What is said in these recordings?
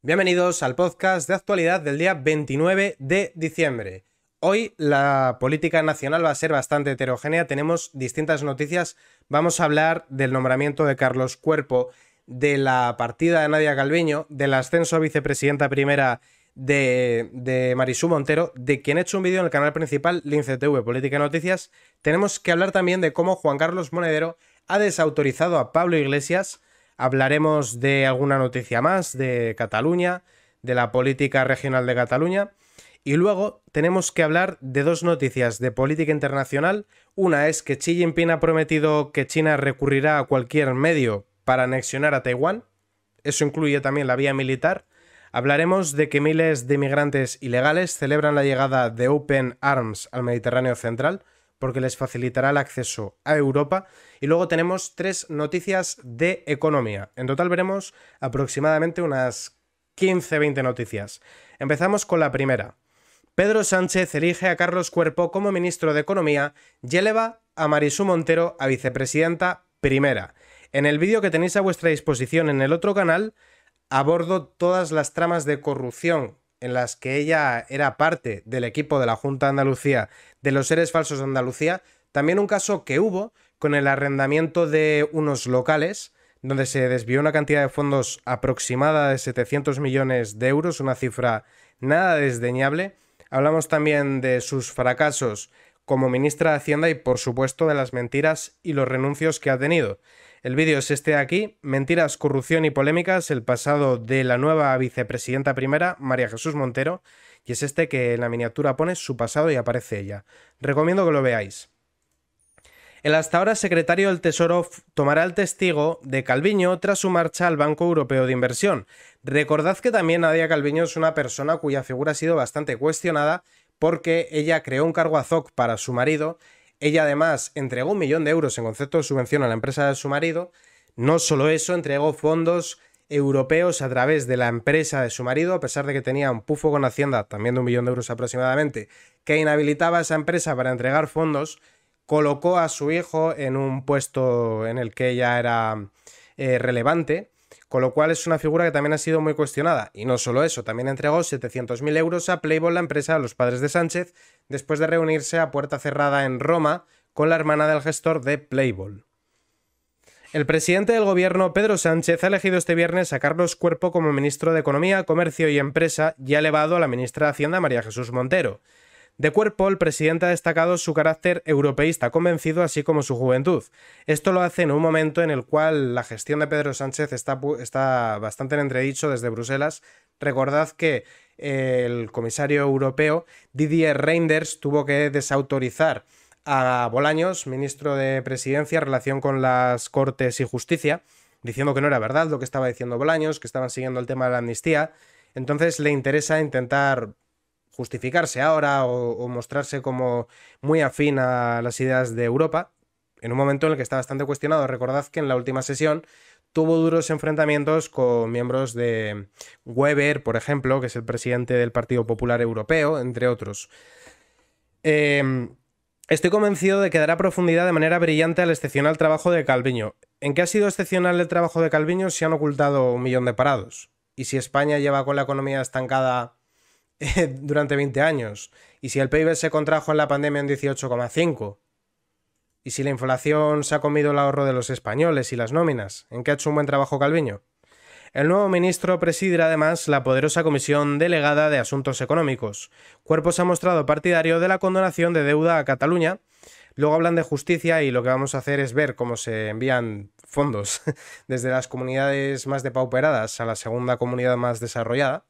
Bienvenidos al podcast de actualidad del día 29 de diciembre. Hoy la política nacional va a ser bastante heterogénea, tenemos distintas noticias. Vamos a hablar del nombramiento de Carlos Cuerpo, de la partida de Nadia Calviño, del ascenso a vicepresidenta primera de Marisú Montero, de quien he hecho un vídeo en el canal principal Lince TV Política y Noticias. Tenemos que hablar también de cómo Juan Carlos Monedero ha desautorizado a Pablo Iglesias. Hablaremos de alguna noticia más de Cataluña, de la política regional de Cataluña. Y luego tenemos que hablar de dos noticias de política internacional. Una es que Xi Jinping ha prometido que China recurrirá a cualquier medio para anexionar a Taiwán. Eso incluye también la vía militar. Hablaremos de que miles de migrantes ilegales celebran la llegada de Open Arms al Mediterráneo central, porque les facilitará el acceso a Europa. Y luego tenemos tres noticias de economía. En total veremos aproximadamente unas 15-20 noticias. Empezamos con la primera. Pedro Sánchez elige a Carlos Cuerpo como ministro de Economía y eleva a Marisú Montero a vicepresidenta primera. En el vídeo que tenéis a vuestra disposición en el otro canal, abordo todas las tramas de corrupción en las que ella era parte del equipo de la Junta de Andalucía, de los seres falsos de Andalucía. También un caso que hubo con el arrendamiento de unos locales, donde se desvió una cantidad de fondos aproximada de 700 millones de euros, una cifra nada desdeñable. Hablamos también de sus fracasos como ministra de Hacienda y, por supuesto, de las mentiras y los renuncios que ha tenido. El vídeo es este de aquí: mentiras, corrupción y polémicas, el pasado de la nueva vicepresidenta primera, María Jesús Montero, y es este que en la miniatura pone su pasado y aparece ella. Recomiendo que lo veáis. El hasta ahora secretario del Tesoro tomará el testigo de Calviño tras su marcha al Banco Europeo de Inversión. Recordad que también Nadia Calviño es una persona cuya figura ha sido bastante cuestionada porque ella creó un cargo AZOC para su marido. Ella además entregó 1 millón de euros en concepto de subvención a la empresa de su marido. No solo eso, entregó fondos europeos a través de la empresa de su marido, a pesar de que tenía un pufo con Hacienda, también de 1 millón de euros aproximadamente, que inhabilitaba a esa empresa para entregar fondos. Colocó a su hijo en un puesto en el que ella era relevante, con lo cual es una figura que también ha sido muy cuestionada. Y no solo eso, también entregó 700.000 euros a Playboy, la empresa de los padres de Sánchez, después de reunirse a puerta cerrada en Roma con la hermana del gestor de Playboy. El presidente del gobierno, Pedro Sánchez, ha elegido este viernes a Carlos Cuerpo como ministro de Economía, Comercio y Empresa y ha elevado a la ministra de Hacienda, María Jesús Montero. De Cuerpo, el presidente ha destacado su carácter europeísta convencido, así como su juventud. Esto lo hace en un momento en el cual la gestión de Pedro Sánchez está bastante en entredicho desde Bruselas. Recordad que el comisario europeo, Didier Reynders, tuvo que desautorizar a Bolaños, ministro de Presidencia, en relación con las Cortes y Justicia, diciendo que no era verdad lo que estaba diciendo Bolaños, que estaban siguiendo el tema de la amnistía. Entonces le interesa intentar justificarse ahora o mostrarse como muy afín a las ideas de Europa, en un momento en el que está bastante cuestionado. Recordad que en la última sesión tuvo duros enfrentamientos con miembros de Weber, por ejemplo, que es el presidente del Partido Popular Europeo, entre otros. Estoy convencido de que dará profundidad de manera brillante al excepcional trabajo de Calviño. ¿En qué ha sido excepcional el trabajo de Calviño si han ocultado 1 millón de parados? Y si España lleva con la economía estancada durante 20 años, y si el PIB se contrajo en la pandemia en 18,5, y si la inflación se ha comido el ahorro de los españoles y las nóminas, ¿en qué ha hecho un buen trabajo Calviño? El nuevo ministro presidirá además la poderosa Comisión Delegada de Asuntos Económicos. Cuerpo se ha mostrado partidario de la condonación de deuda a Cataluña. Luego hablan de justicia y lo que vamos a hacer es ver cómo se envían fondos desde las comunidades más depauperadas a la segunda comunidad más desarrollada.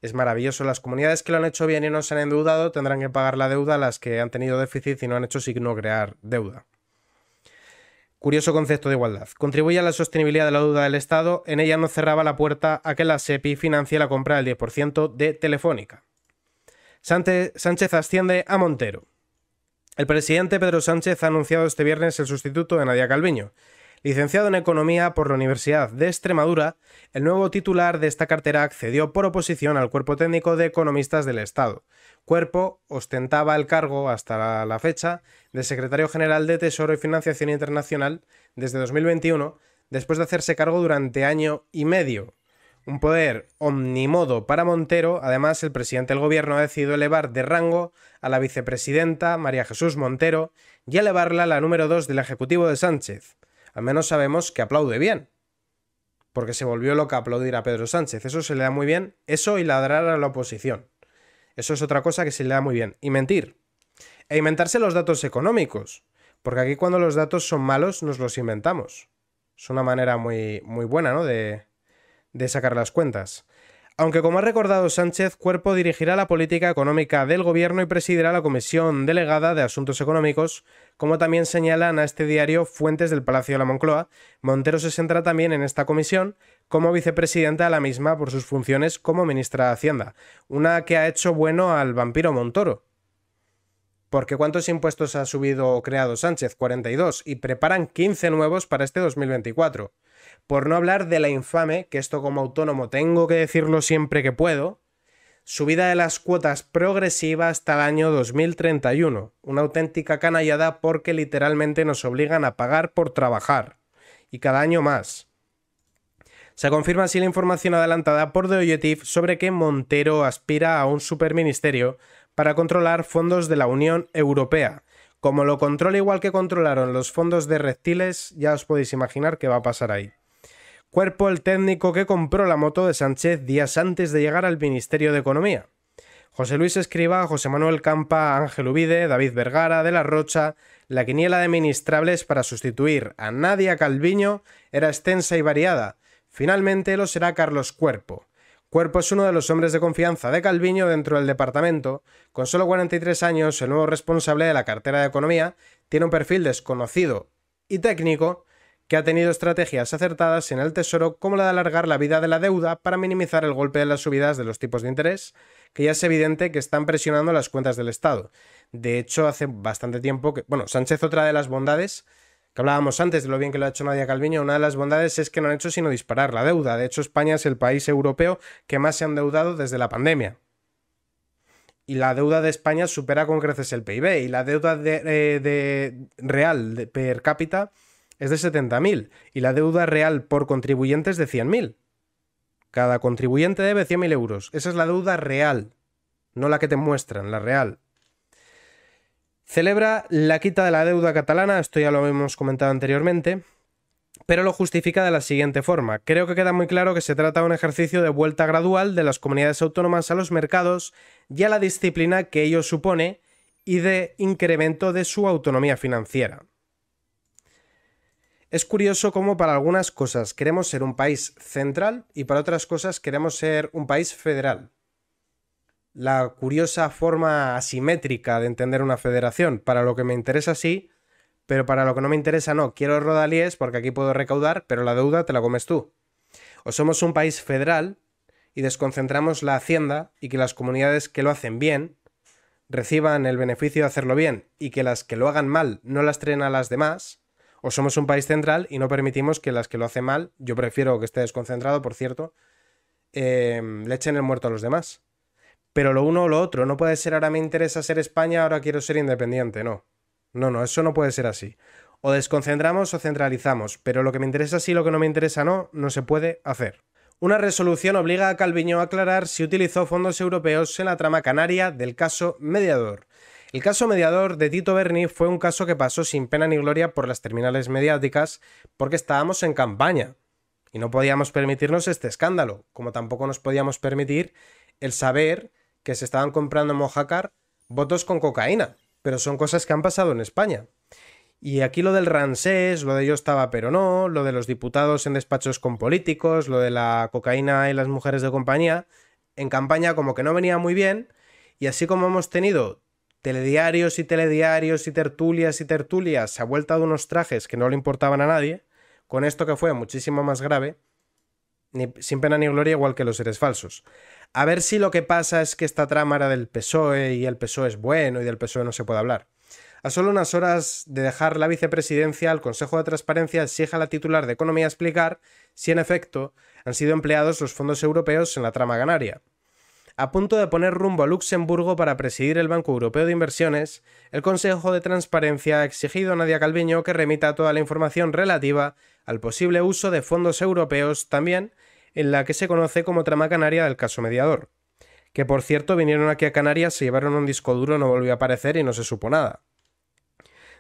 Es maravilloso. Las comunidades que lo han hecho bien y no se han endeudado tendrán que pagar la deuda a las que han tenido déficit y no han hecho sino crear deuda. Curioso concepto de igualdad. Contribuye a la sostenibilidad de la deuda del Estado. En ella no cerraba la puerta a que la SEPI financie la compra del 10% de Telefónica. Sánchez asciende a Montero. El presidente Pedro Sánchez ha anunciado este viernes el sustituto de Nadia Calviño. Licenciado en Economía por la Universidad de Extremadura, el nuevo titular de esta cartera accedió por oposición al Cuerpo Técnico de Economistas del Estado. Cuerpo ostentaba el cargo hasta la fecha de secretario general de Tesoro y Financiación Internacional desde 2021, después de hacerse cargo durante 1 año y medio, Un poder omnimodo para Montero. Además, el presidente del gobierno ha decidido elevar de rango a la vicepresidenta María Jesús Montero y elevarla a la número 2 del Ejecutivo de Sánchez. Al menos sabemos que aplaude bien, porque se volvió loca a aplaudir a Pedro Sánchez. Eso se le da muy bien. Eso y ladrar a la oposición. Eso es otra cosa que se le da muy bien. Y mentir. E inventarse los datos económicos. Porque aquí cuando los datos son malos nos los inventamos. Es una manera muy buena, ¿no?, de sacar las cuentas. Aunque, como ha recordado Sánchez, Cuerpo dirigirá la política económica del gobierno y presidirá la Comisión Delegada de Asuntos Económicos, como también señalan a este diario fuentes del Palacio de la Moncloa. Montero se centra también en esta comisión como vicepresidenta de la misma por sus funciones como ministra de Hacienda, una que ha hecho bueno al vampiro Montoro. Porque ¿cuántos impuestos ha subido o creado Sánchez? 42, y preparan 15 nuevos para este 2024. Por no hablar de la infame, que esto como autónomo tengo que decirlo siempre que puedo, subida de las cuotas progresiva hasta el año 2031. Una auténtica canallada porque literalmente nos obligan a pagar por trabajar. Y cada año más. Se confirma así la información adelantada por The Objective sobre que Montero aspira a un superministerio para controlar fondos de la Unión Europea. Como lo controla igual que controlaron los fondos de reptiles, ya os podéis imaginar qué va a pasar ahí. Cuerpo, el técnico que compró la moto de Sánchez días antes de llegar al Ministerio de Economía. José Luis Escrivá, José Manuel Campa, Ángel Ubide, David Vergara, De la Rocha. La quiniela de ministrables para sustituir a Nadia Calviño era extensa y variada. Finalmente lo será Carlos Cuerpo. Cuerpo es uno de los hombres de confianza de Calviño dentro del departamento. Con solo 43 años, el nuevo responsable de la cartera de Economía tiene un perfil desconocido y técnico que ha tenido estrategias acertadas en el Tesoro, como la de alargar la vida de la deuda para minimizar el golpe de las subidas de los tipos de interés, que ya es evidente que están presionando las cuentas del Estado. De hecho, hace bastante tiempo que... Bueno, Sánchez, otra de las bondades que hablábamos antes de lo bien que lo ha hecho Nadia Calviño, una de las bondades es que no han hecho sino disparar la deuda. De hecho, España es el país europeo que más se ha endeudado desde la pandemia. Y la deuda de España supera con creces el PIB. Y la deuda real per cápita es de 70.000. Y la deuda real por contribuyente es de 100.000. Cada contribuyente debe 100.000 euros. Esa es la deuda real, no la que te muestran, la real. Celebra la quita de la deuda catalana, esto ya lo hemos comentado anteriormente, pero lo justifica de la siguiente forma. Creo que queda muy claro que se trata de un ejercicio de vuelta gradual de las comunidades autónomas a los mercados y a la disciplina que ello supone y de incremento de su autonomía financiera. Es curioso cómo para algunas cosas queremos ser un país central y para otras cosas queremos ser un país federal. La curiosa forma asimétrica de entender una federación. Para lo que me interesa sí, pero para lo que no me interesa no. Quiero rodalíes porque aquí puedo recaudar, pero la deuda te la comes tú. O somos un país federal y desconcentramos la hacienda y que las comunidades que lo hacen bien reciban el beneficio de hacerlo bien y que las que lo hagan mal no las traen a las demás. O somos un país central y no permitimos que las que lo hacen mal, yo prefiero que esté desconcentrado, por cierto, le echen el muerto a los demás. Pero lo uno o lo otro, no puede ser ahora me interesa ser España, ahora quiero ser independiente, no. No, eso no puede ser así. O desconcentramos o centralizamos, pero lo que me interesa sí, lo que no me interesa no se puede hacer. Una resolución obliga a Calviño a aclarar si utilizó fondos europeos en la trama canaria del caso Mediador. El caso Mediador de Tito Berni fue un caso que pasó sin pena ni gloria por las terminales mediáticas porque estábamos en campaña y no podíamos permitirnos este escándalo, como tampoco nos podíamos permitir el saber que se estaban comprando en Mojácar votos con cocaína, pero son cosas que han pasado en España. Y aquí lo del Ramsés, lo de yo estaba pero no, lo de los diputados en despachos con políticos, lo de la cocaína y las mujeres de compañía, en campaña como que no venía muy bien, y así como hemos tenido telediarios y tertulias a vuelta de unos trajes que no le importaban a nadie, con esto que fue muchísimo más grave, sin pena ni gloria, igual que los seres falsos. A ver si lo que pasa es que esta trama era del PSOE y el PSOE es bueno y del PSOE no se puede hablar. A solo unas horas de dejar la vicepresidencia, el Consejo de Transparencia exige a la titular de Economía explicar si en efecto han sido empleados los fondos europeos en la trama canaria. A punto de poner rumbo a Luxemburgo para presidir el Banco Europeo de Inversiones, el Consejo de Transparencia ha exigido a Nadia Calviño que remita toda la información relativa al posible uso de fondos europeos también en la que se conoce como trama canaria del caso Mediador. Que por cierto vinieron aquí a Canarias, se llevaron un disco duro, no volvió a aparecer y no se supo nada.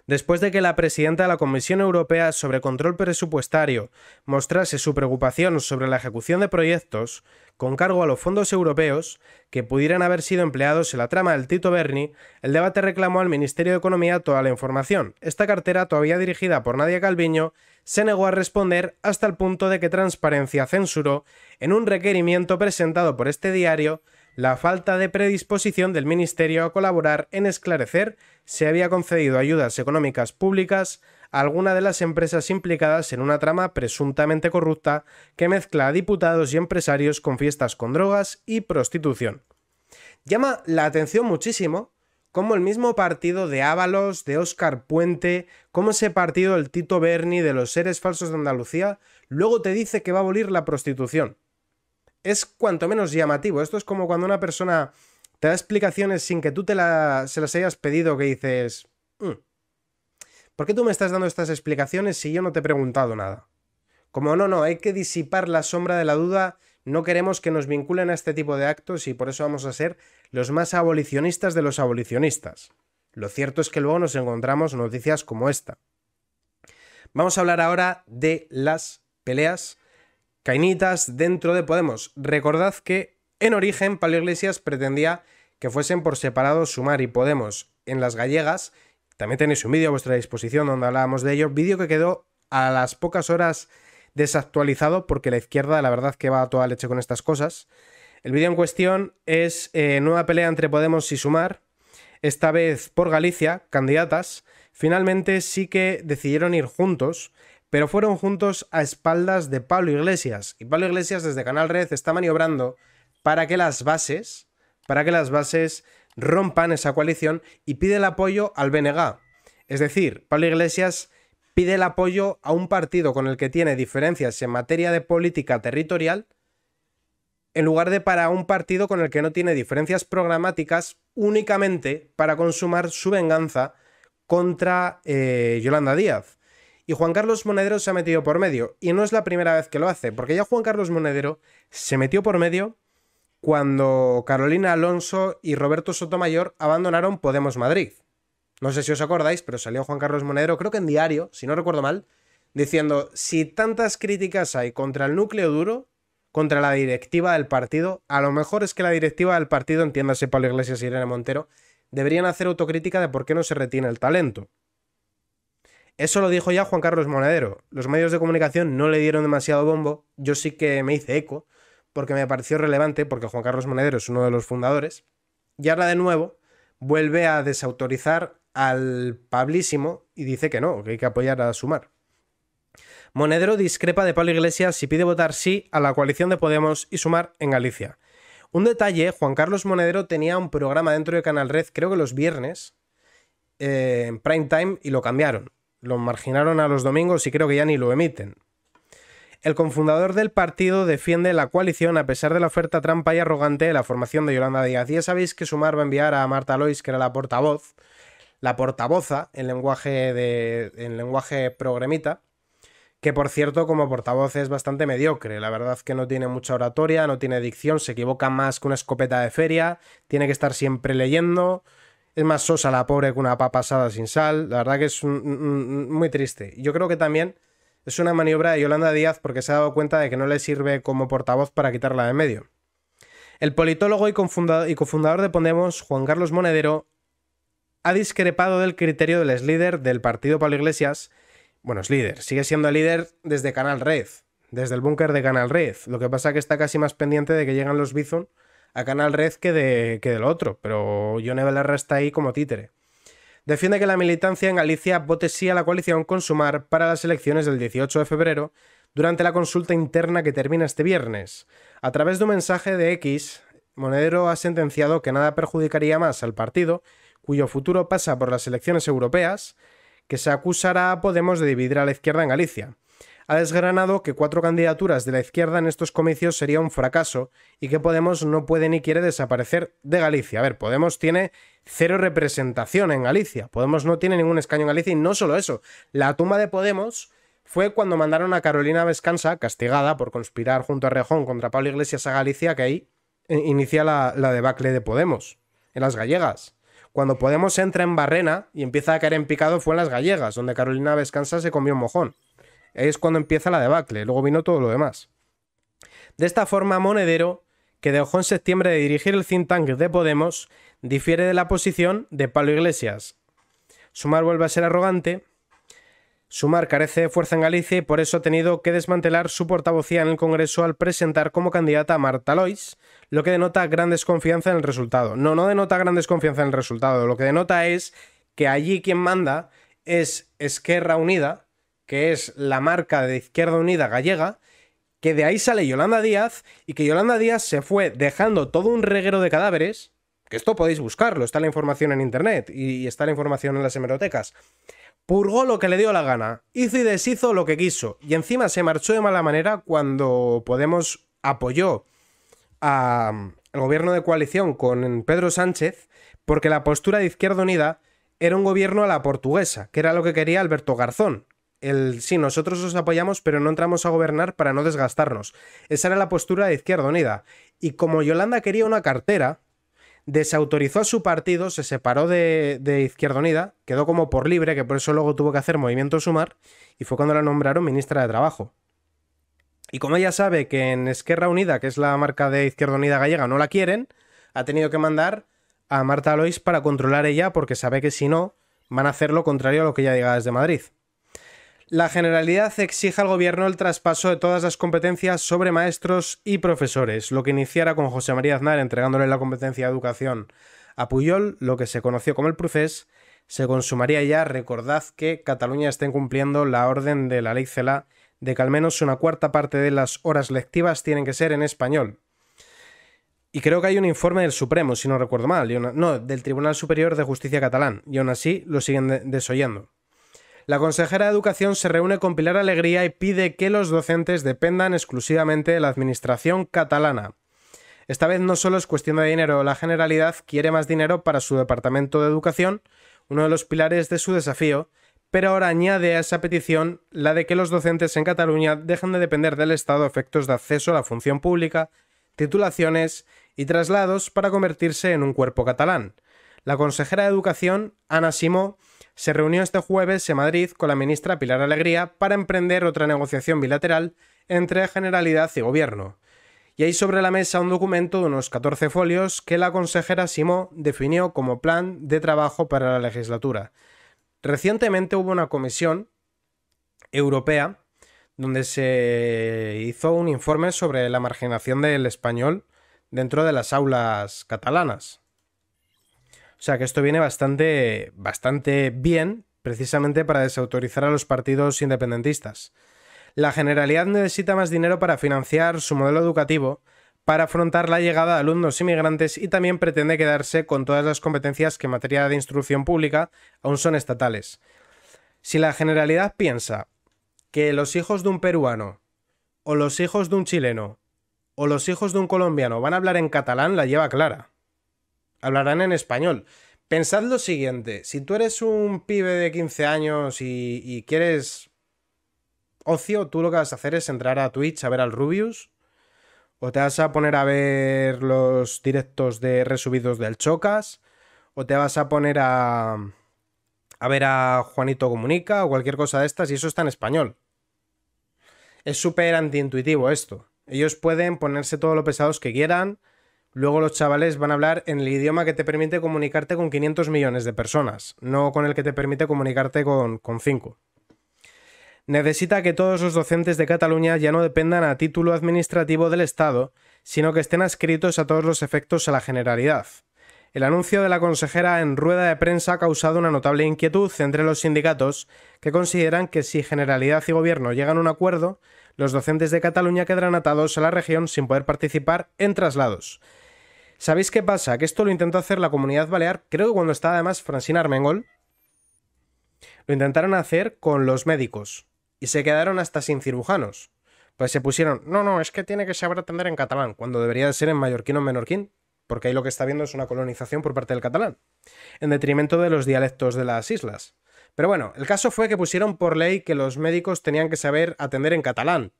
Después de que la presidenta de la Comisión Europea sobre Control Presupuestario mostrase su preocupación sobre la ejecución de proyectos con cargo a los fondos europeos que pudieran haber sido empleados en la trama del Tito Berni, el debate reclamó al Ministerio de Economía toda la información. Esta cartera, todavía dirigida por Nadia Calviño, se negó a responder hasta el punto de que Transparencia censuró, en un requerimiento presentado por este diario, la falta de predisposición del Ministerio a colaborar en esclarecer si había concedido ayudas económicas públicas a alguna de las empresas implicadas en una trama presuntamente corrupta que mezcla a diputados y empresarios con fiestas con drogas y prostitución. Llama la atención muchísimo cómo el mismo partido de Ábalos, de Óscar Puente, como ese partido del Tito Berni, de los seres falsos de Andalucía, luego te dice que va a abolir la prostitución. Es cuanto menos llamativo. Esto es como cuando una persona te da explicaciones sin que tú se las hayas pedido, que dices, ¿por qué tú me estás dando estas explicaciones si yo no te he preguntado nada? Como no, hay que disipar la sombra de la duda, no queremos que nos vinculen a este tipo de actos y por eso vamos a ser los más abolicionistas de los abolicionistas. Lo cierto es que luego nos encontramos noticias como esta. Vamos a hablar ahora de las peleas cainitas dentro de Podemos. Recordad que en origen Pablo Iglesias pretendía que fuesen por separado Sumar y Podemos en las gallegas. También tenéis un vídeo a vuestra disposición donde hablábamos de ello, vídeo que quedó a las pocas horas desactualizado porque la izquierda la verdad que va a toda leche con estas cosas. El vídeo en cuestión es nueva pelea entre Podemos y Sumar, esta vez por Galicia, candidatas. Finalmente sí que decidieron ir juntos, pero fueron juntos a espaldas de Pablo Iglesias. Y Pablo Iglesias desde Canal Red está maniobrando para que las bases rompan esa coalición y pide el apoyo al BNG. Es decir, Pablo Iglesias pide el apoyo a un partido con el que tiene diferencias en materia de política territorial, en lugar de para un partido con el que no tiene diferencias programáticas, únicamente para consumar su venganza contra Yolanda Díaz. Y Juan Carlos Monedero se ha metido por medio. Y no es la primera vez que lo hace, porque ya Juan Carlos Monedero se metió por medio cuando Carolina Alonso y Roberto Sotomayor abandonaron Podemos Madrid. No sé si os acordáis, pero salió Juan Carlos Monedero, creo que en Diario, si no recuerdo mal, diciendo, si tantas críticas hay contra el núcleo duro, contra la directiva del partido, a lo mejor es que la directiva del partido, entiéndase Pablo Iglesias y Irene Montero, deberían hacer autocrítica de por qué no se retiene el talento. Eso lo dijo ya Juan Carlos Monedero. Los medios de comunicación no le dieron demasiado bombo. Yo sí que me hice eco porque me pareció relevante, porque Juan Carlos Monedero es uno de los fundadores. Y ahora de nuevo vuelve a desautorizar al Pablísimo y dice que no, que hay que apoyar a Sumar. Monedero discrepa de Pablo Iglesias y pide votar sí a la coalición de Podemos y Sumar en Galicia. Un detalle, Juan Carlos Monedero tenía un programa dentro de Canal Red, creo que los viernes, en prime time, y lo cambiaron. Lo marginaron a los domingos y creo que ya ni lo emiten. El cofundador del partido defiende la coalición a pesar de la oferta trampa y arrogante de la formación de Yolanda Díaz. Y ya sabéis que Sumar va a enviar a Marta Lois, que era la portavoz, la portavoza en lenguaje progremita, que por cierto como portavoz es bastante mediocre. La verdad que no tiene mucha oratoria, no tiene dicción, se equivoca más que una escopeta de feria, tiene que estar siempre leyendo. Es más sosa la pobre que una papa asada sin sal. La verdad que es muy triste. Yo creo que también es una maniobra de Yolanda Díaz porque se ha dado cuenta de que no le sirve como portavoz para quitarla de en medio. El politólogo y cofundador de Podemos, Juan Carlos Monedero, ha discrepado del criterio del exlíder del partido Pablo Iglesias. Bueno, es líder. Sigue siendo el líder desde Canal Red. Desde el búnker de Canal Red. Lo que pasa es que está casi más pendiente de que llegan los Bizum a Canal Red que del otro, pero Yone Belarra está ahí como títere. Defiende que la militancia en Galicia vote sí a la coalición con Sumar para las elecciones del 18 de febrero durante la consulta interna que termina este viernes. A través de un mensaje de X, Monedero ha sentenciado que nada perjudicaría más al partido, cuyo futuro pasa por las elecciones europeas, que se acusará a Podemos de dividir a la izquierda en Galicia. Ha desgranado que 4 candidaturas de la izquierda en estos comicios sería un fracaso y que Podemos no puede ni quiere desaparecer de Galicia. A ver, Podemos tiene 0 representación en Galicia. Podemos no tiene ningún escaño en Galicia y no solo eso. La tumba de Podemos fue cuando mandaron a Carolina Vescansa, castigada por conspirar junto a Rejón contra Pablo Iglesias a Galicia, que ahí inicia la debacle de Podemos, en las gallegas. Cuando Podemos entra en Barrena y empieza a caer en picado fue en las gallegas, donde Carolina Vescansa se comió un mojón. Ahí es cuando empieza la debacle, luego vino todo lo demás. De esta forma, Monedero, que dejó en septiembre de dirigir el think tank de Podemos, difiere de la posición de Pablo Iglesias. Sumar vuelve a ser arrogante. Sumar carece de fuerza en Galicia y por eso ha tenido que desmantelar su portavocía en el Congreso al presentar como candidata a Marta Lois, lo que denota gran desconfianza en el resultado. No denota gran desconfianza en el resultado, lo que denota es que allí quien manda es Esquerra Unida, que es la marca de Izquierda Unida gallega, que de ahí sale Yolanda Díaz y que Yolanda Díaz se fue dejando todo un reguero de cadáveres, que esto podéis buscarlo, está la información en internet y está la información en las hemerotecas. Purgó lo que le dio la gana, hizo y deshizo lo que quiso y encima se marchó de mala manera cuando Podemos apoyó al gobierno de coalición con Pedro Sánchez porque la postura de Izquierda Unida era un gobierno a la portuguesa, que era lo que quería Alberto Garzón. Sí, nosotros os apoyamos pero no entramos a gobernar para no desgastarnos. Esa era la postura de Izquierda Unida. Y como Yolanda quería una cartera, desautorizó a su partido, se separó de Izquierda Unida, quedó como por libre, que por eso luego tuvo que hacer Movimiento Sumar, y fue cuando la nombraron ministra de Trabajo. Y como ella sabe que en Esquerra Unida, que es la marca de Izquierda Unida gallega, no la quieren, ha tenido que mandar a Marta Lois para controlar ella, porque sabe que si no, van a hacer lo contrario a lo que ella diga desde Madrid. La Generalidad exige al gobierno el traspaso de todas las competencias sobre maestros y profesores, lo que iniciara con José María Aznar entregándole la competencia de educación a Pujol, lo que se conoció como el procés, se consumaría ya. Recordad que Cataluña está incumpliendo la orden de la ley CELA de que al menos una cuarta parte de las horas lectivas tienen que ser en español. Y creo que hay un informe del Supremo, si no recuerdo mal, del Tribunal Superior de Justicia catalán, y aún así lo siguen desoyendo. La consejera de Educación se reúne con Pilar Alegría y pide que los docentes dependan exclusivamente de la administración catalana. Esta vez no solo es cuestión de dinero, la Generalidad quiere más dinero para su departamento de educación, uno de los pilares de su desafío, pero ahora añade a esa petición la de que los docentes en Cataluña dejen de depender del Estado a efectos de acceso a la función pública, titulaciones y traslados para convertirse en un cuerpo catalán. La consejera de Educación, Anna Simó, se reunió este jueves en Madrid con la ministra Pilar Alegría para emprender otra negociación bilateral entre Generalidad y Gobierno. Y hay sobre la mesa un documento de unos 14 folios que la consejera Simó definió como plan de trabajo para la legislatura. Recientemente hubo una comisión europea donde se hizo un informe sobre la marginación del español dentro de las aulas catalanas. O sea que esto viene bastante bien, precisamente para desautorizar a los partidos independentistas. La Generalidad necesita más dinero para financiar su modelo educativo, para afrontar la llegada de alumnos inmigrantes y también pretende quedarse con todas las competencias que en materia de instrucción pública aún son estatales. Si la Generalidad piensa que los hijos de un peruano, o los hijos de un chileno, o los hijos de un colombiano van a hablar en catalán, la lleva clara. Hablarán en español. Pensad lo siguiente, si tú eres un pibe de 15 años y quieres ocio, tú lo que vas a hacer es entrar a Twitch a ver al Rubius, o te vas a poner a ver los directos de resubidos del Chocas, o te vas a poner a ver a Juanito Comunica o cualquier cosa de estas, y eso está en español. Es súper antiintuitivo esto. Ellos pueden ponerse todo lo pesados que quieran. Luego los chavales van a hablar en el idioma que te permite comunicarte con 500 millones de personas, no con el que te permite comunicarte con 5. Necesita que todos los docentes de Cataluña ya no dependan a título administrativo del Estado, sino que estén adscritos a todos los efectos a la Generalidad. El anuncio de la consejera en rueda de prensa ha causado una notable inquietud entre los sindicatos, que consideran que si Generalidad y Gobierno llegan a un acuerdo, los docentes de Cataluña quedarán atados a la región sin poder participar en traslados. ¿Sabéis qué pasa? Que esto lo intentó hacer la Comunidad Balear, creo que cuando estaba además Francina Armengol, lo intentaron hacer con los médicos y se quedaron hasta sin cirujanos. Pues se pusieron, no, es que tiene que saber atender en catalán, cuando debería de ser en mallorquín o en menorquín, porque ahí lo que está viendo es una colonización por parte del catalán, en detrimento de los dialectos de las islas. Pero bueno, el caso fue que pusieron por ley que los médicos tenían que saber atender en catalán.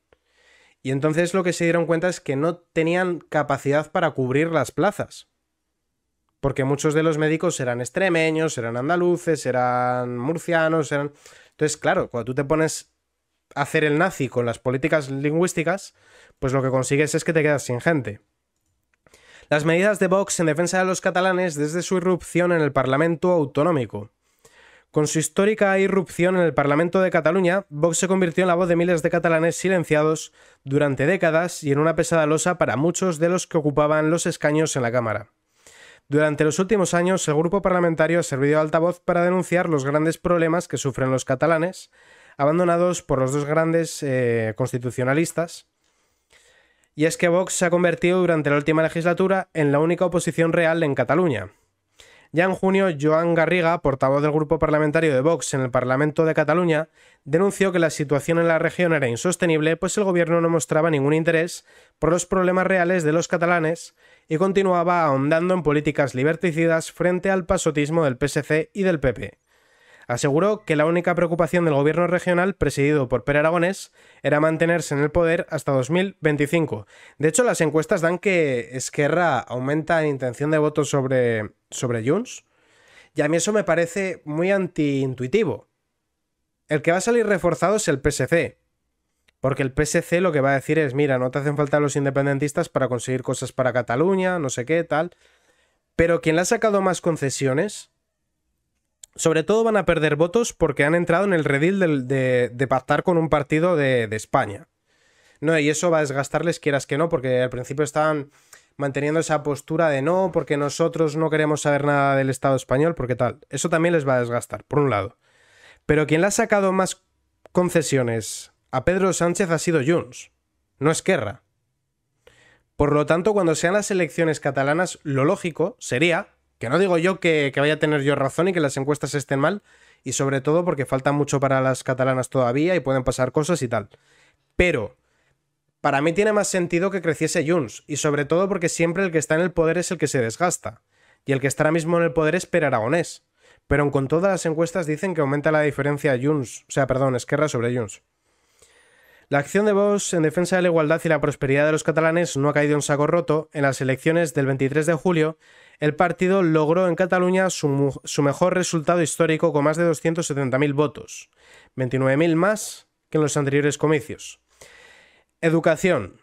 Y entonces lo que se dieron cuenta es que no tenían capacidad para cubrir las plazas. Porque muchos de los médicos eran extremeños, eran andaluces, eran murcianos, eran... Entonces, claro, cuando tú te pones a hacer el nazi con las políticas lingüísticas, pues lo que consigues es que te quedas sin gente. Las medidas de Vox en defensa de los catalanes desde su irrupción en el Parlamento autonómico. Con su histórica irrupción en el Parlamento de Cataluña, Vox se convirtió en la voz de miles de catalanes silenciados durante décadas y en una pesada losa para muchos de los que ocupaban los escaños en la Cámara. Durante los últimos años, el grupo parlamentario ha servido de altavoz para denunciar los grandes problemas que sufren los catalanes, abandonados por los dos grandes constitucionalistas. Y es que Vox se ha convertido durante la última legislatura en la única oposición real en Cataluña. Ya en junio, Joan Garriga, portavoz del grupo parlamentario de Vox en el Parlamento de Cataluña, denunció que la situación en la región era insostenible, pues el gobierno no mostraba ningún interés por los problemas reales de los catalanes y continuaba ahondando en políticas liberticidas frente al pasotismo del PSC y del PP. Aseguró que la única preocupación del gobierno regional, presidido por Pere Aragonés, era mantenerse en el poder hasta 2025. De hecho, las encuestas dan que Esquerra aumenta en intención de voto sobre Junts, y a mí eso me parece muy antiintuitivo. El que va a salir reforzado es el PSC, porque el PSC lo que va a decir es, mira, no te hacen falta los independentistas para conseguir cosas para Cataluña, no sé qué, tal, pero quien le ha sacado más concesiones... Sobre todo van a perder votos porque han entrado en el redil de pactar con un partido de España. No, y eso va a desgastarles quieras que no, porque al principio estaban manteniendo esa postura de no, porque nosotros no queremos saber nada del Estado español, porque tal. Eso también les va a desgastar, por un lado. Pero quien le ha sacado más concesiones a Pedro Sánchez ha sido Junts, no Esquerra. Por lo tanto, cuando sean las elecciones catalanas, lo lógico sería... Que no digo yo que vaya a tener yo razón y que las encuestas estén mal, y sobre todo porque falta mucho para las catalanas todavía y pueden pasar cosas y tal. Pero para mí tiene más sentido que creciese Junts, y sobre todo porque siempre el que está en el poder es el que se desgasta, y el que está ahora mismo en el poder es Pere Aragonés. Pero con todas las encuestas dicen que aumenta la diferencia Esquerra sobre Junts. La acción de Vox en defensa de la igualdad y la prosperidad de los catalanes no ha caído en saco roto. En las elecciones del 23 de julio, el partido logró en Cataluña su mejor resultado histórico con más de 270.000 votos, 29.000 más que en los anteriores comicios. Educación.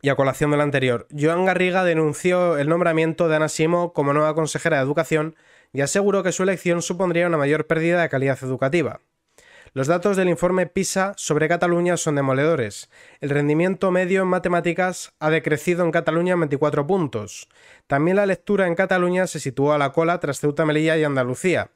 Y a colación del anterior, Joan Garriga denunció el nombramiento de Anna Simó como nueva consejera de Educación y aseguró que su elección supondría una mayor pérdida de calidad educativa. Los datos del informe PISA sobre Cataluña son demoledores. El rendimiento medio en matemáticas ha decrecido en Cataluña en 24 puntos. También la lectura en Cataluña se situó a la cola tras Ceuta, Melilla y Andalucía.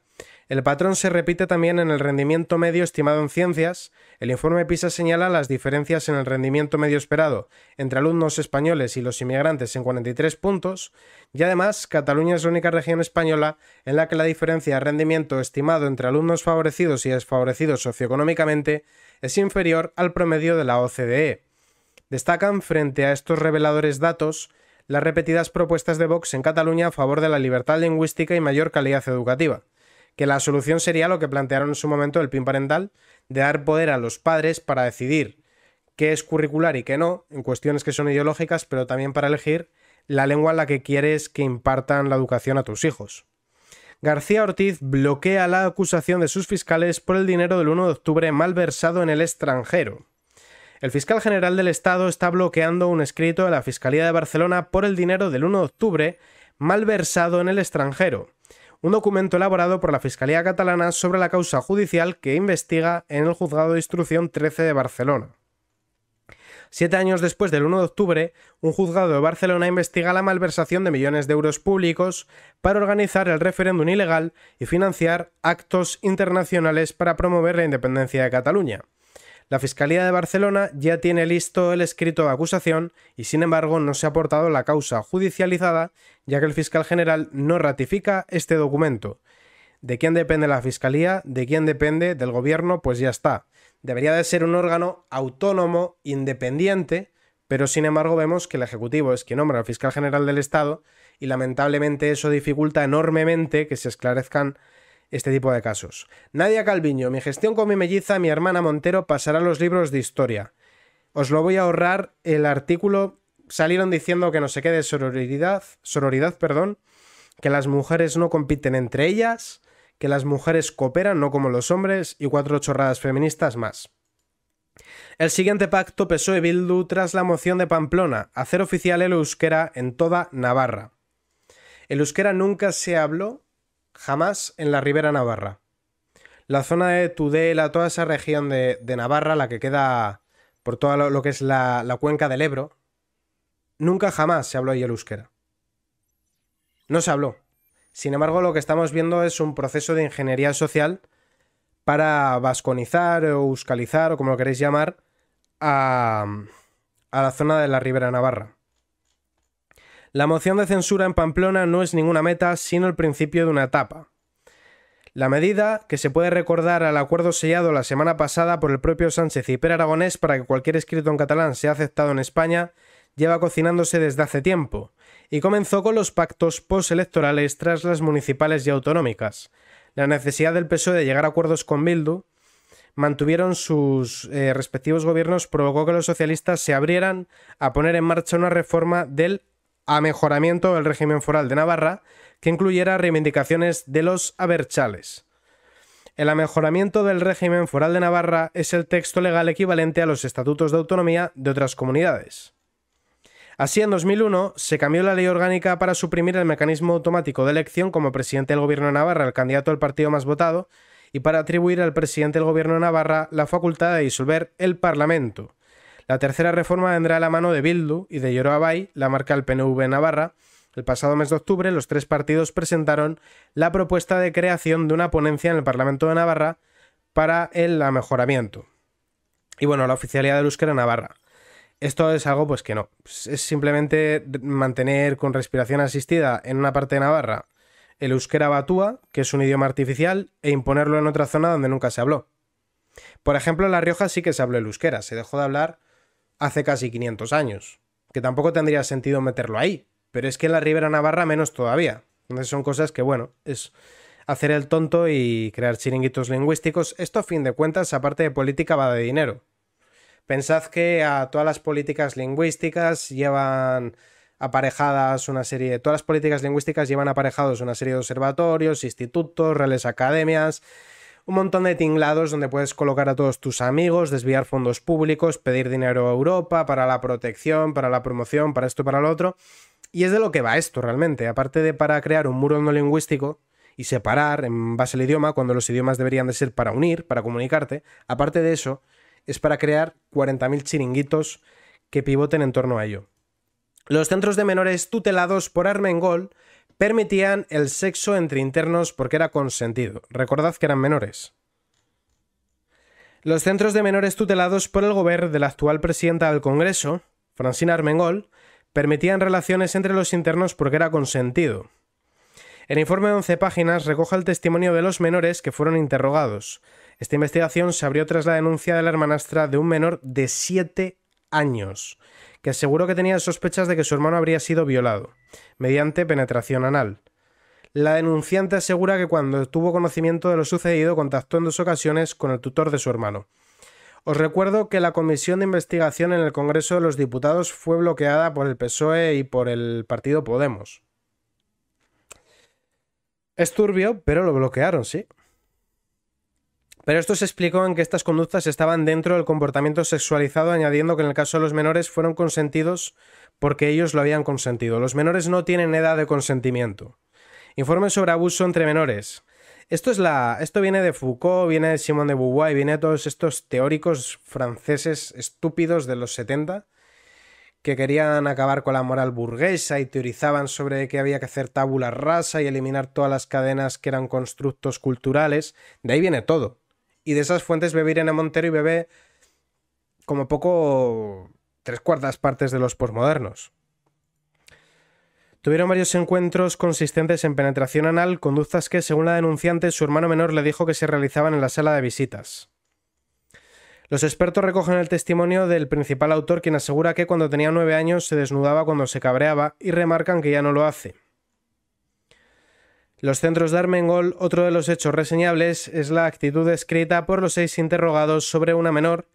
El patrón se repite también en el rendimiento medio estimado en ciencias. El informe PISA señala las diferencias en el rendimiento medio esperado entre alumnos españoles y los inmigrantes en 43 puntos, y además Cataluña es la única región española en la que la diferencia de rendimiento estimado entre alumnos favorecidos y desfavorecidos socioeconómicamente es inferior al promedio de la OCDE. Destacan frente a estos reveladores datos las repetidas propuestas de Vox en Cataluña a favor de la libertad lingüística y mayor calidad educativa, que la solución sería lo que plantearon en su momento el PIN parental, de dar poder a los padres para decidir qué es curricular y qué no, en cuestiones que son ideológicas, pero también para elegir la lengua en la que quieres que impartan la educación a tus hijos. García Ortiz bloquea la acusación de sus fiscales por el dinero del 1 de octubre malversado en el extranjero. El fiscal general del Estado está bloqueando un escrito de la Fiscalía de Barcelona por el dinero del 1 de octubre malversado en el extranjero. Un documento elaborado por la Fiscalía catalana sobre la causa judicial que investiga en el Juzgado de Instrucción 13 de Barcelona. 7 años después del 1 de octubre, un juzgado de Barcelona investiga la malversación de millones de euros públicos para organizar el referéndum ilegal y financiar actos internacionales para promover la independencia de Cataluña. La Fiscalía de Barcelona ya tiene listo el escrito de acusación y, sin embargo, no se ha aportado la causa judicializada, ya que el fiscal general no ratifica este documento. ¿De quién depende la Fiscalía? ¿De quién depende? Del Gobierno, pues ya está. Debería de ser un órgano autónomo, independiente, pero sin embargo vemos que el Ejecutivo es quien nombra al fiscal general del Estado y lamentablemente eso dificulta enormemente que se esclarezcan este tipo de casos. Nadia Calviño, mi gestión con mi melliza, mi hermana Montero, pasará a los libros de historia. Os lo voy a ahorrar, el artículo salieron diciendo que no sé qué de sororidad, que las mujeres no compiten entre ellas, que las mujeres cooperan, no como los hombres, y 4 chorradas feministas más. El siguiente pacto PSOE-Bildu tras la moción de Pamplona, hacer oficial el euskera en toda Navarra. El euskera nunca se habló jamás en la Ribera Navarra. La zona de Tudela, toda esa región de Navarra, la que queda por todo lo que es la cuenca del Ebro, nunca jamás se habló ahí el euskera. No se habló. Sin embargo, lo que estamos viendo es un proceso de ingeniería social para vasconizar o euskalizar, o como lo queréis llamar, a la zona de la Ribera Navarra. La moción de censura en Pamplona no es ninguna meta, sino el principio de una etapa. La medida, que se puede recordar al acuerdo sellado la semana pasada por el propio Sánchez y Pere Aragonés para que cualquier escrito en catalán sea aceptado en España, lleva cocinándose desde hace tiempo, y comenzó con los pactos postelectorales tras las municipales y autonómicas. La necesidad del PSOE de llegar a acuerdos con Bildu mantuvieron sus respectivos gobiernos, provocó que los socialistas se abrieran a poner en marcha una reforma del amejoramiento del régimen foral de Navarra que incluyera reivindicaciones de los abertzales. El amejoramiento del régimen foral de Navarra es el texto legal equivalente a los estatutos de autonomía de otras comunidades. Así, en 2001 se cambió la ley orgánica para suprimir el mecanismo automático de elección como presidente del gobierno de Navarra al candidato del partido más votado y para atribuir al presidente del gobierno de Navarra la facultad de disolver el Parlamento. La tercera reforma vendrá a la mano de Bildu y de Yoroa Bai, la marca del PNV en Navarra. El pasado mes de octubre, los 3 partidos presentaron la propuesta de creación de una ponencia en el Parlamento de Navarra para el amejoramiento. Y bueno, la oficialidad del euskera en Navarra. Esto es algo pues que no. Es simplemente mantener con respiración asistida en una parte de Navarra el euskera batúa, que es un idioma artificial, e imponerlo en otra zona donde nunca se habló. Por ejemplo, en La Rioja sí que se habló el euskera. Se dejó de hablar hace casi 500 años. Que tampoco tendría sentido meterlo ahí. Pero es que en la Ribera Navarra menos todavía. Entonces son cosas que, bueno, es hacer el tonto y crear chiringuitos lingüísticos. Esto, a fin de cuentas, aparte de política, va de dinero. Pensad que a todas las políticas lingüísticas llevan aparejadas una serie... Todas las políticas lingüísticas llevan aparejados una serie de observatorios, institutos, reales academias... Un montón de tinglados donde puedes colocar a todos tus amigos, desviar fondos públicos, pedir dinero a Europa para la protección, para la promoción, para esto y para lo otro... Y es de lo que va esto realmente, aparte de para crear un muro no lingüístico y separar en base al idioma, cuando los idiomas deberían de ser para unir, para comunicarte, aparte de eso, es para crear 40.000 chiringuitos que pivoten en torno a ello. Los centros de menores tutelados por Armengol permitían el sexo entre internos porque era consentido. Recordad que eran menores. Los centros de menores tutelados por el gobierno de la actual presidenta del Congreso, Francina Armengol, permitían relaciones entre los internos porque era consentido. El informe de 11 páginas recoge el testimonio de los menores que fueron interrogados. Esta investigación se abrió tras la denuncia de la hermanastra de un menor de 7 años, que aseguró que tenía sospechas de que su hermano habría sido violado, mediante penetración anal. La denunciante asegura que cuando tuvo conocimiento de lo sucedido contactó en 2 ocasiones con el tutor de su hermano. Os recuerdo que la comisión de investigación en el Congreso de los Diputados fue bloqueada por el PSOE y por el partido Podemos. Es turbio, pero lo bloquearon, sí. Pero esto se explicó en que estas conductas estaban dentro del comportamiento sexualizado, añadiendo que en el caso de los menores fueron consentidos porque ellos lo habían consentido. Los menores no tienen edad de consentimiento. Informe sobre abuso entre menores. Esto viene de Foucault, viene de Simone de Beauvoir y viene de todos estos teóricos franceses estúpidos de los 70 que querían acabar con la moral burguesa y teorizaban sobre que había que hacer tabula rasa y eliminar todas las cadenas que eran constructos culturales. De ahí viene todo. Y de esas fuentes bebe Irene Montero y bebe como poco 3/4 partes de los posmodernos. Tuvieron varios encuentros consistentes en penetración anal, conductas que, según la denunciante, su hermano menor le dijo que se realizaban en la sala de visitas. Los expertos recogen el testimonio del principal autor, quien asegura que cuando tenía 9 años se desnudaba cuando se cabreaba y remarcan que ya no lo hace. Los centros de Armengol, otro de los hechos reseñables es la actitud descrita por los 6 interrogados sobre una menor.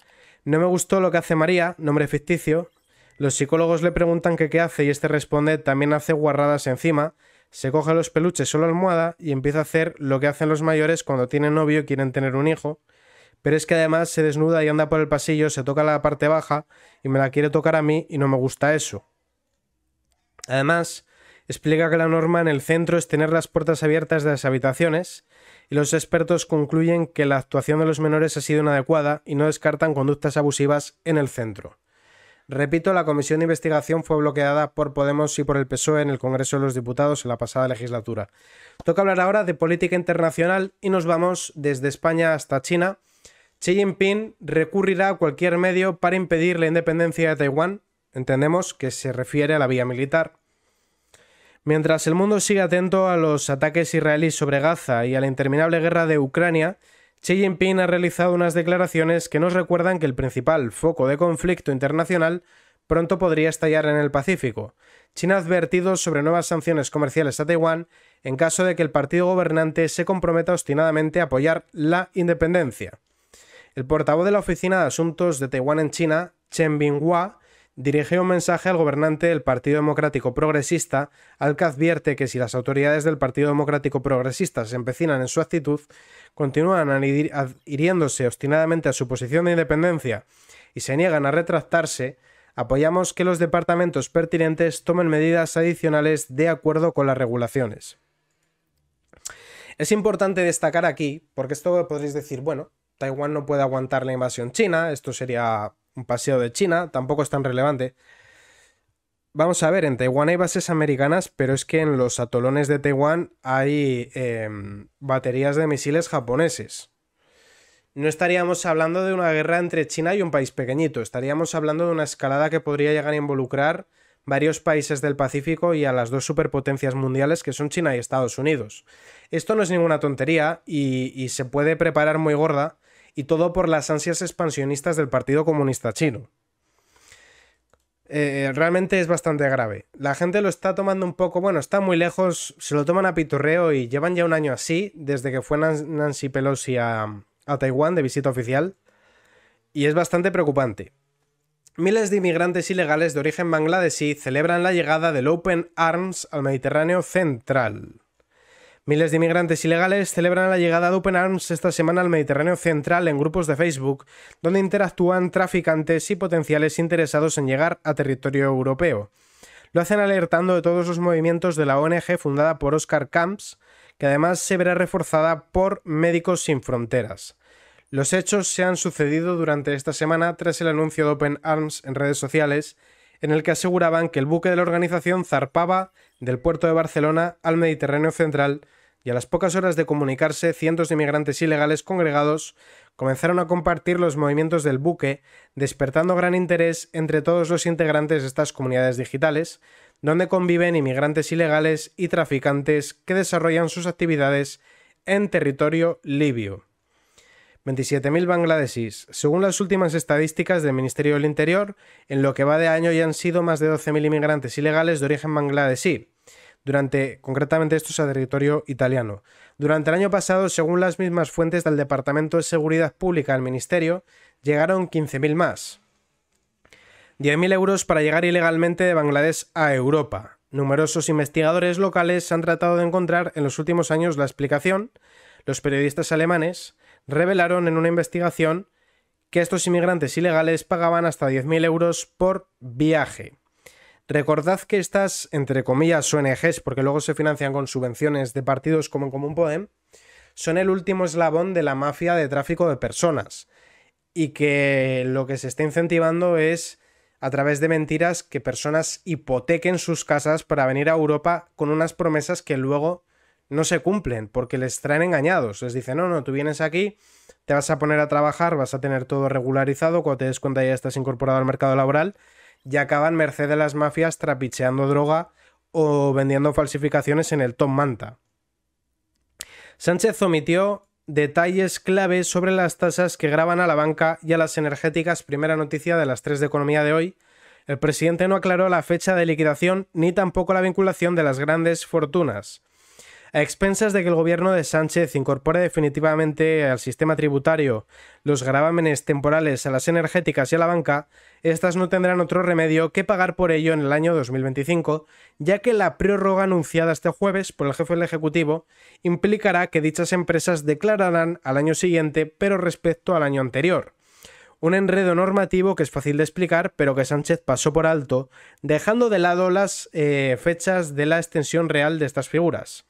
No me gustó lo que hace María, nombre ficticio. Los psicólogos le preguntan que qué hace y este responde, también hace guarradas encima. Se coge los peluches o la almohada y empieza a hacer lo que hacen los mayores cuando tienen novio y quieren tener un hijo. Pero es que además se desnuda y anda por el pasillo, se toca la parte baja y me la quiere tocar a mí y no me gusta eso. Además, explica que la norma en el centro es tener las puertas abiertas de las habitaciones y los expertos concluyen que la actuación de los menores ha sido inadecuada y no descartan conductas abusivas en el centro. Repito, la comisión de investigación fue bloqueada por Podemos y por el PSOE en el Congreso de los Diputados en la pasada legislatura. Toca hablar ahora de política internacional y nos vamos desde España hasta China. Xi Jinping recurrirá a cualquier medio para impedir la independencia de Taiwán. Entendemos que se refiere a la vía militar. Mientras el mundo sigue atento a los ataques israelíes sobre Gaza y a la interminable guerra de Ucrania, Xi Jinping ha realizado unas declaraciones que nos recuerdan que el principal foco de conflicto internacional pronto podría estallar en el Pacífico. China ha advertido sobre nuevas sanciones comerciales a Taiwán en caso de que el partido gobernante se comprometa obstinadamente a apoyar la independencia. El portavoz de la Oficina de Asuntos de Taiwán en China, Chen Binghua, dirigió un mensaje al gobernante del Partido Democrático Progresista, al que advierte que si las autoridades del Partido Democrático Progresista se empecinan en su actitud, continúan adhiriéndose obstinadamente a su posición de independencia y se niegan a retractarse, apoyamos que los departamentos pertinentes tomen medidas adicionales de acuerdo con las regulaciones. Es importante destacar aquí, porque esto podréis decir, bueno, Taiwán no puede aguantar la invasión china, esto sería un paseo de China, tampoco es tan relevante. Vamos a ver, en Taiwán hay bases americanas, pero es que en los atolones de Taiwán hay baterías de misiles japoneses. No estaríamos hablando de una guerra entre China y un país pequeñito, estaríamos hablando de una escalada que podría llegar a involucrar varios países del Pacífico y a las dos superpotencias mundiales que son China y Estados Unidos. Esto no es ninguna tontería y se puede preparar muy gorda, y todo por las ansias expansionistas del Partido Comunista Chino. Realmente es bastante grave. La gente lo está tomando un poco, bueno, está muy lejos, se lo toman a pitorreo y llevan ya un año así, desde que fue Nancy Pelosi a Taiwán de visita oficial, y es bastante preocupante. Miles de inmigrantes ilegales de origen bangladesí celebran la llegada del Open Arms al Mediterráneo Central. Miles de inmigrantes ilegales celebran la llegada de Open Arms esta semana al Mediterráneo Central en grupos de Facebook, donde interactúan traficantes y potenciales interesados en llegar a territorio europeo. Lo hacen alertando de todos los movimientos de la ONG fundada por Oscar Camps, que además se verá reforzada por Médicos Sin Fronteras. Los hechos se han sucedido durante esta semana tras el anuncio de Open Arms en redes sociales, en el que aseguraban que el buque de la organización zarpaba del puerto de Barcelona al Mediterráneo Central, y a las pocas horas de comunicarse, cientos de inmigrantes ilegales congregados comenzaron a compartir los movimientos del buque, despertando gran interés entre todos los integrantes de estas comunidades digitales, donde conviven inmigrantes ilegales y traficantes que desarrollan sus actividades en territorio libio. 27.000 bangladesíes. Según las últimas estadísticas del Ministerio del Interior, en lo que va de año ya han sido más de 12.000 inmigrantes ilegales de origen bangladesí. Concretamente esto es a territorio italiano. Durante el año pasado, según las mismas fuentes del Departamento de Seguridad Pública del Ministerio, llegaron 15.000 más. 10.000 euros para llegar ilegalmente de Bangladesh a Europa. Numerosos investigadores locales han tratado de encontrar en los últimos años la explicación. Los periodistas alemanes revelaron en una investigación que estos inmigrantes ilegales pagaban hasta 10.000 euros por viaje. Recordad que estas, entre comillas, ONGs, porque luego se financian con subvenciones de partidos como en Común Podem, son el último eslabón de la mafia de tráfico de personas y que lo que se está incentivando es, a través de mentiras, que personas hipotequen sus casas para venir a Europa con unas promesas que luego no se cumplen porque les traen engañados. Les dicen, no, tú vienes aquí, te vas a poner a trabajar, vas a tener todo regularizado, cuando te des cuenta ya estás incorporado al mercado laboral, y acaban merced de las mafias trapicheando droga o vendiendo falsificaciones en el Top Manta. Sánchez omitió detalles clave sobre las tasas que gravan a la banca y a las energéticas, primera noticia de las 3 de Economía de hoy. El presidente no aclaró la fecha de liquidación ni tampoco la vinculación de las grandes fortunas. A expensas de que el gobierno de Sánchez incorpore definitivamente al sistema tributario los gravámenes temporales a las energéticas y a la banca, estas no tendrán otro remedio que pagar por ello en el año 2025, ya que la prórroga anunciada este jueves por el jefe del Ejecutivo implicará que dichas empresas declararán al año siguiente, pero respecto al año anterior. Un enredo normativo que es fácil de explicar, pero que Sánchez pasó por alto, dejando de lado las fechas de la extensión real de estas figuras.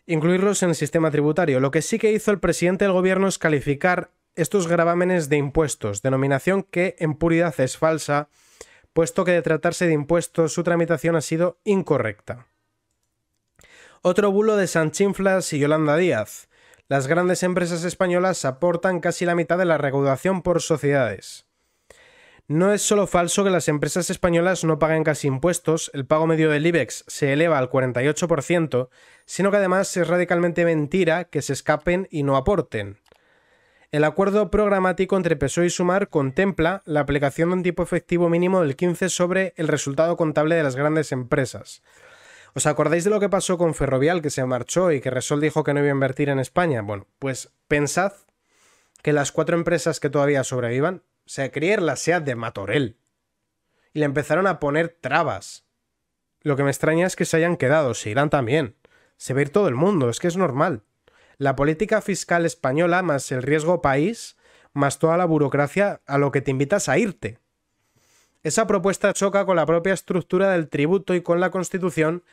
Incluirlos en el sistema tributario. Lo que sí que hizo el presidente del gobierno es calificar estos gravámenes de impuestos, denominación que en puridad es falsa, puesto que de tratarse de impuestos su tramitación ha sido incorrecta. Otro bulo de Sanchinflas y Yolanda Díaz. Las grandes empresas españolas aportan casi la mitad de la recaudación por sociedades. No es solo falso que las empresas españolas no paguen casi impuestos, el pago medio del IBEX se eleva al 48%, sino que además es radicalmente mentira que se escapen y no aporten. El acuerdo programático entre PSOE y Sumar contempla la aplicación de un tipo efectivo mínimo del 15% sobre el resultado contable de las grandes empresas. ¿Os acordáis de lo que pasó con Ferrovial, que se marchó y que Repsol dijo que no iba a invertir en España? Bueno, pues pensad que las 4 empresas que todavía sobrevivan, Creer la SEAT de Martorell, y le empezaron a poner trabas. Lo que me extraña es que se hayan quedado, se irán también. Se va a ir todo el mundo, es que es normal. La política fiscal española, más el riesgo país, más toda la burocracia, a lo que te invitas a irte. Esa propuesta choca con la propia estructura del tributo y con la Constitución,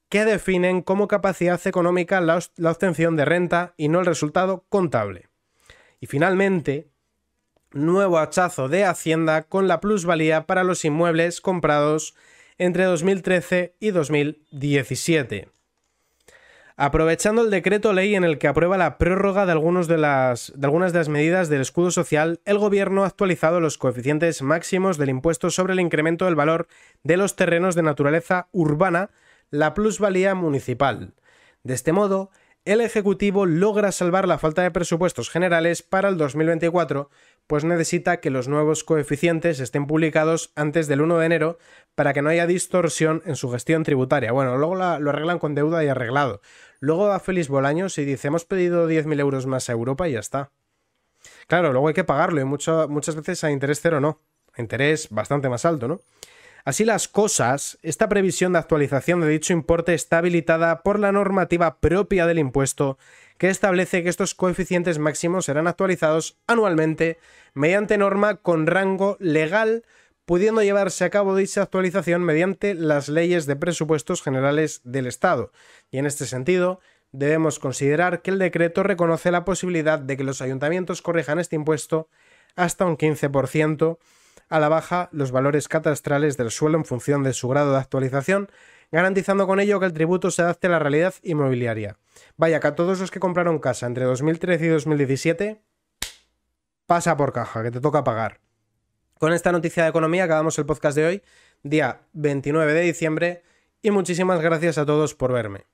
que definen como capacidad económica la obtención de renta y no el resultado contable. Y finalmente, nuevo hachazo de Hacienda con la plusvalía para los inmuebles comprados entre 2013 y 2017. Aprovechando el decreto ley en el que aprueba la prórroga de algunas de las medidas del escudo social, el Gobierno ha actualizado los coeficientes máximos del impuesto sobre el incremento del valor de los terrenos de naturaleza urbana, la plusvalía municipal. De este modo, el Ejecutivo logra salvar la falta de presupuestos generales para el 2024, pues necesita que los nuevos coeficientes estén publicados antes del 1 de enero para que no haya distorsión en su gestión tributaria. Bueno, luego lo arreglan con deuda y arreglado. Luego va Félix Bolaños y dice, hemos pedido 10.000 euros más a Europa y ya está. Claro, luego hay que pagarlo y muchas veces a interés cero no. A interés bastante más alto, ¿no? Así las cosas, esta previsión de actualización de dicho importe está habilitada por la normativa propia del impuesto, que establece que estos coeficientes máximos serán actualizados anualmente mediante norma con rango legal, pudiendo llevarse a cabo dicha actualización mediante las leyes de presupuestos generales del Estado. Y en este sentido, debemos considerar que el decreto reconoce la posibilidad de que los ayuntamientos corrijan este impuesto hasta un 15% a la baja los valores catastrales del suelo en función de su grado de actualización, garantizando con ello que el tributo se adapte a la realidad inmobiliaria. Vaya, que a todos los que compraron casa entre 2013 y 2017, pasa por caja, que te toca pagar. Con esta noticia de economía acabamos el podcast de hoy, día 29 de diciembre, y muchísimas gracias a todos por verme.